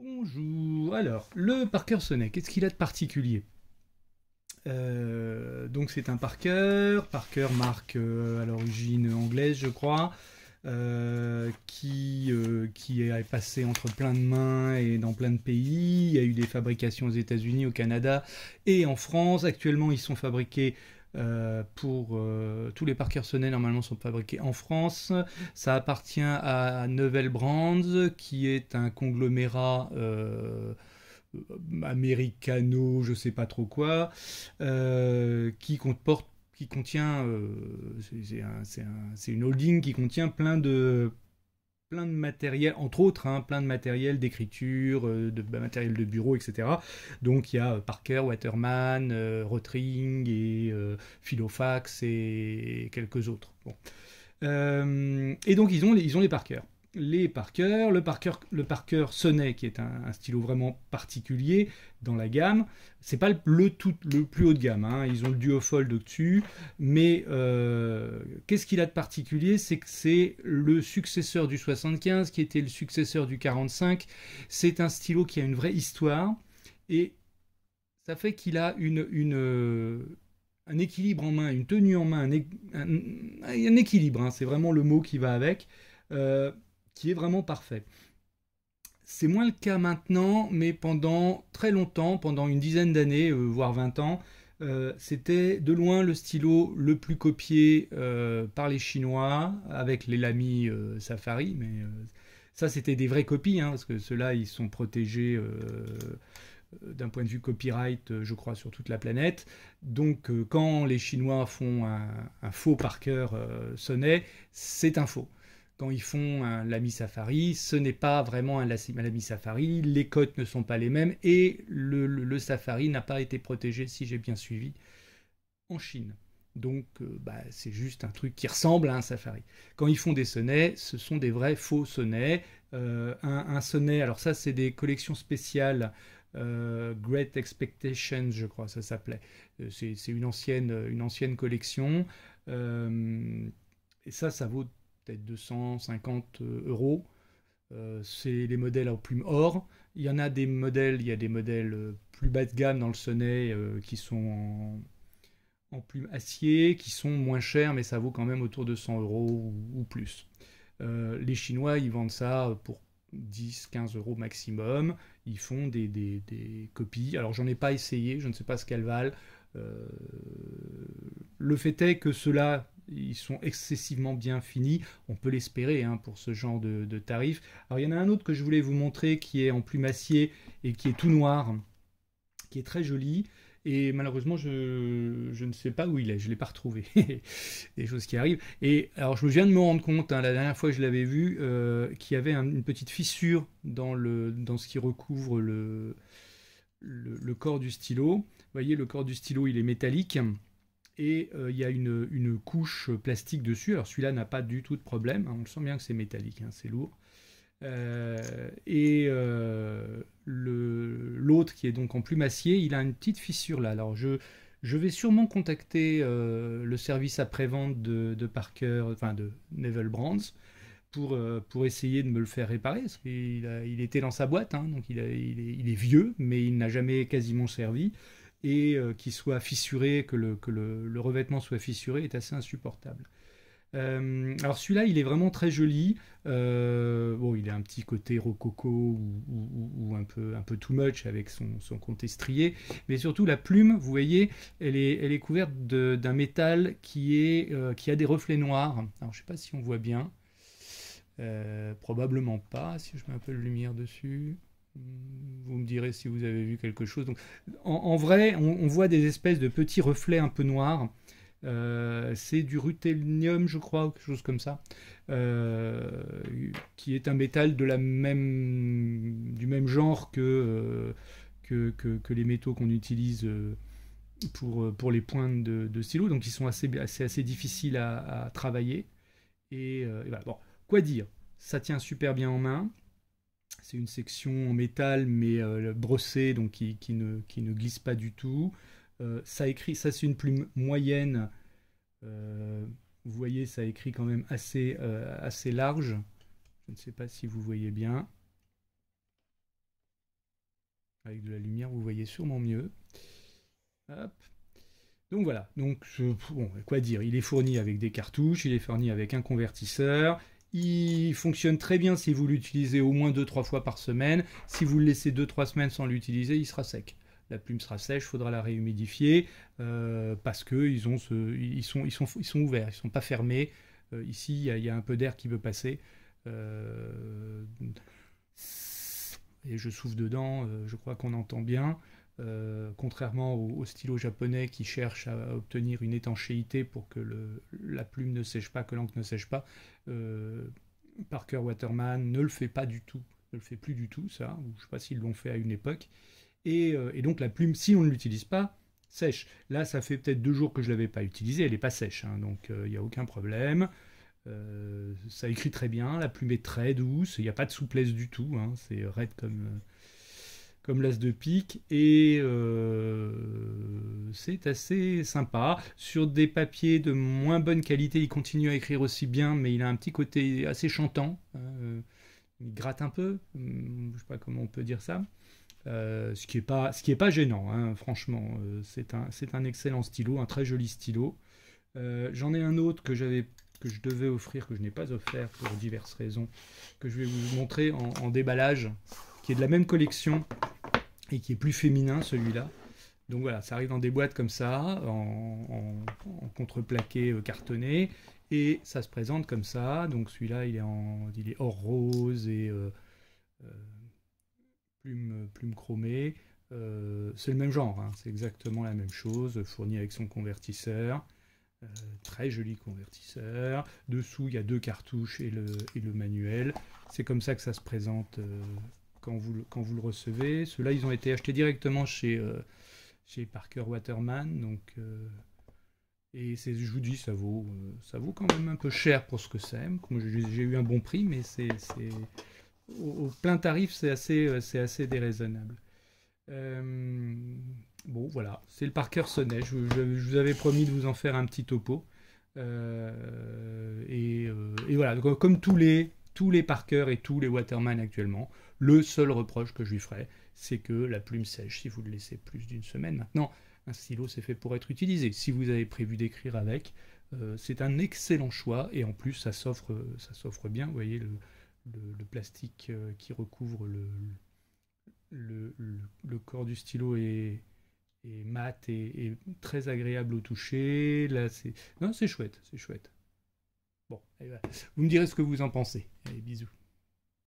Bonjour. Alors, le Parker Sonnet, qu'est-ce qu'il a de particulier? Donc c'est un Parker. Parker marque à l'origine anglaise, je crois, qui est passé entre plein de mains et dans plein de pays. Il y a eu des fabrications aux États-Unis, au Canada et en France. Actuellement, ils sont fabriqués tous les Parker Sonnet normalement sont fabriqués en France. Ça appartient à Novel Brands, qui est un conglomérat américano, je sais pas trop quoi, qui contient, c'est une holding qui contient plein de matériel, entre autres, hein, plein de matériel d'écriture, matériel de bureau, etc. Donc il y a Parker, Waterman, Rotring et Filofax et quelques autres. Bon. Et donc ils ont les Parker. Les Parker, le Parker Sonnet, qui est un stylo vraiment particulier dans la gamme. C'est pas le plus haut de gamme, hein. Ils ont le Duofold au-dessus, mais qu'est-ce qu'il a de particulier? C'est que c'est le successeur du 75, qui était le successeur du 45. C'est un stylo qui a une vraie histoire, et ça fait qu'il a un équilibre en main, une tenue en main, un équilibre, hein, c'est vraiment le mot qui va avec, euh, qui est vraiment parfait. C'est moins le cas maintenant, mais pendant très longtemps, pendant une dizaine d'années, voire 20 ans, c'était de loin le stylo le plus copié par les Chinois, avec les Lamy Safari, mais ça c'était des vraies copies, hein, parce que ceux-là ils sont protégés d'un point de vue copyright, je crois, sur toute la planète. Donc, quand les Chinois font un faux Parker Sonnet, c'est un faux. Quand ils font un Lamy Safari, ce n'est pas vraiment un Lamy Safari, les cotes ne sont pas les mêmes et le Safari n'a pas été protégé, si j'ai bien suivi, en Chine. Donc, c'est juste un truc qui ressemble à un Safari. Quand ils font des sonnets, ce sont des vrais faux sonnets. Un sonnet, alors ça, c'est des collections spéciales. Great Expectations, je crois, ça s'appelait. C'est une ancienne collection. Et ça vaut peut-être 250 euros. C'est les modèles en plume or. Il y a des modèles plus bas de gamme dans le sonnet qui sont en plume acier, qui sont moins chers, mais ça vaut quand même autour de 100 euros ou plus. Les Chinois, ils vendent ça pour 10-15 euros maximum. Ils font des copies. Alors, j'en ai pas essayé, je ne sais pas ce qu'elles valent. Euh, le fait est que ceux-là, ils sont excessivement bien finis. On peut l'espérer, hein, pour ce genre de tarifs. Alors, il y en a un autre que je voulais vous montrer qui est en plume acier et qui est tout noir, qui est très joli. Et malheureusement, je ne sais pas où il est, je ne l'ai pas retrouvé. Des choses qui arrivent. Et alors, je viens de me rendre compte, hein, la dernière fois que je l'avais vu, qu'il y avait une petite fissure dans ce qui recouvre le corps du stylo. Vous voyez, le corps du stylo, il est métallique. Et il y a une couche plastique dessus. Alors, celui-là n'a pas du tout de problème, hein. On le sent bien que c'est métallique, hein, c'est lourd. L'autre qui est donc en plume acier, il a une petite fissure là. Alors je vais sûrement contacter le service après-vente de Parker, enfin de Neville Brands, pour essayer de me le faire réparer. Parce il était dans sa boîte, hein, donc il est vieux, mais il n'a jamais quasiment servi. Et qu'il soit fissuré, que le revêtement soit fissuré, est assez insupportable. Alors celui-là, il est vraiment très joli. Bon, il a un petit côté rococo ou un peu too much avec son comté strié, mais surtout la plume, vous voyez, elle est couverte d'un métal qui a des reflets noirs. Alors je sais pas si on voit bien. Probablement pas, si je mets un peu de lumière dessus. Vous me direz si vous avez vu quelque chose. Donc, en vrai, on voit des espèces de petits reflets un peu noirs. C'est du ruthénium, je crois, ou quelque chose comme ça, euh, qui est un métal du même genre que les métaux qu'on utilise pour les pointes de stylo. Donc, ils sont assez difficiles à travailler. Et voilà. Bon, quoi dire? Ça tient super bien en main. C'est une section en métal, mais brossée, donc qui ne glisse pas du tout. Ça c'est une plume moyenne. Euh, Vous voyez, ça écrit quand même assez large. Je ne sais pas si vous voyez bien. Avec de la lumière, vous voyez sûrement mieux. Hop. Donc voilà, donc bon, quoi dire, il est fourni avec des cartouches, il est fourni avec un convertisseur, il fonctionne très bien si vous l'utilisez au moins 2-3 fois par semaine. Si vous le laissez 2-3 semaines sans l'utiliser, il sera sec. La plume sera sèche, il faudra la réhumidifier parce qu'ils ils sont ouverts, ils ne sont pas fermés. Ici, il y a un peu d'air qui veut passer. Euh, et je souffle dedans, je crois qu'on entend bien. Contrairement au stylo japonais qui cherche à obtenir une étanchéité pour que la plume ne sèche pas, que l'encre ne sèche pas, euh, Parker Waterman ne le fait pas du tout, ne le fait plus du tout ça, ou je ne sais pas s'ils l'ont fait à une époque. Et donc la plume, si on ne l'utilise pas, sèche. Là, ça fait peut-être 2 jours que je ne l'avais pas utilisée, elle n'est pas sèche, hein, donc il n'y a aucun problème. Ça écrit très bien, la plume est très douce, il n'y a pas de souplesse du tout, hein, c'est raide comme l'as de pique, et c'est assez sympa. Sur des papiers de moins bonne qualité, il continue à écrire aussi bien, mais il a un petit côté assez chantant, hein, il gratte un peu, je ne sais pas comment on peut dire ça. Ce qui est pas gênant, hein, franchement. C'est un excellent stylo, un très joli stylo. J'en ai un autre que je devais offrir, que je n'ai pas offert pour diverses raisons, que je vais vous montrer en déballage, qui est de la même collection et qui est plus féminin celui-là. Donc voilà, ça arrive dans des boîtes comme ça, en contreplaqué cartonné, et ça se présente comme ça. Donc celui-là, il est or rose et euh, plume chromée. C'est le même genre, hein, c'est exactement la même chose, fourni avec son convertisseur. Euh, Très joli convertisseur. Dessous, il y a 2 cartouches et le manuel. C'est comme ça que ça se présente quand vous le recevez. Ceux-là, ils ont été achetés directement chez Parker Waterman. Donc, et je vous dis, ça vaut quand même un peu cher pour ce que c'est. J'ai eu un bon prix, mais au plein tarif, c'est assez déraisonnable. Euh, bon, voilà, c'est le Parker Sonnet. Je vous avais promis de vous en faire un petit topo. Et voilà, donc, comme tous les Parker et tous les Waterman actuellement, le seul reproche que je lui ferai, c'est que la plume sèche si vous le laissez plus d'une semaine. Maintenant, un stylo, c'est fait pour être utilisé. Si vous avez prévu d'écrire avec, c'est un excellent choix. Et en plus, ça s'offre bien. Vous voyez le plastique qui recouvre le corps du stylo est mat et très agréable au toucher. Là, non, c'est chouette, c'est chouette. Bon, allez, voilà. Vous me direz ce que vous en pensez. Allez, bisous.